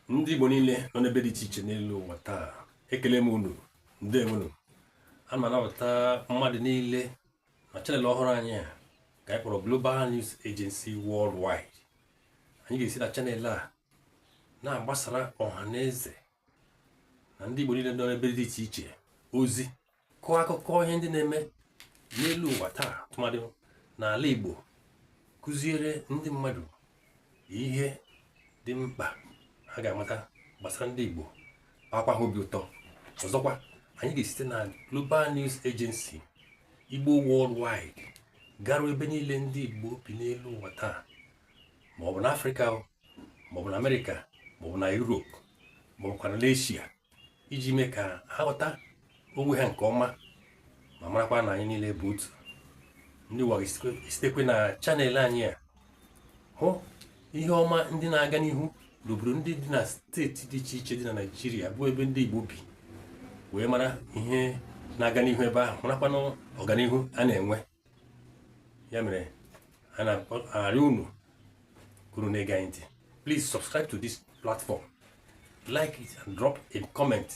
Ndị Igbo niile nọ n'ebe dị iche iche n'elu ụwa taa, ekele m unu, ndewonu. A ma anabata mmadụ niile na chanel ọhụrụ anyị a ka anyị kpọrọ Global News Agency Worldwide. Anyị ga-esi na chanel a na-agbasara ọha na eze na ndị Igbo niile nọ n'ebe dị iche iche ozi, kọọ akụkọ ihe ndị na-eme n'elu ụwa taa, tụmadị n'ala Igbo, kụziere ndị mmadụ ihe dị mkpa ha ga-amata gbasara ndị Igbo, akwa ha obi ụtọ. Ọzọkwa, anyị ga-esite na Global News Agency Igbo Worldwide garuo ebe niile ndị Igbo bi n'elu ụwa taa, maọbụ na Afrịka, maọbụ na Amerịka, maọbụ na Europe, maọbụkwa na Asia, iji mee ka ha ghọta onwe ha nke ọma ma marakwa na anyị niile bụ otu. Ndị ụwa ga-esitekwe na chanel anyị a hụ ihe ọma ndị na-aga n'ihu n'obodo ndị dị na steeti dị iche iche dị na Naịjirịa, bụ ebe ndị Igbo bi, wee mara ihe na-aga n'ihu ebe ahụ, marakwanụ ọganihu a na-enwe. Ya mere a na-arịọ unu kwuru na-ege anyị ntị, please subscribe to this platform, like it and drop a comment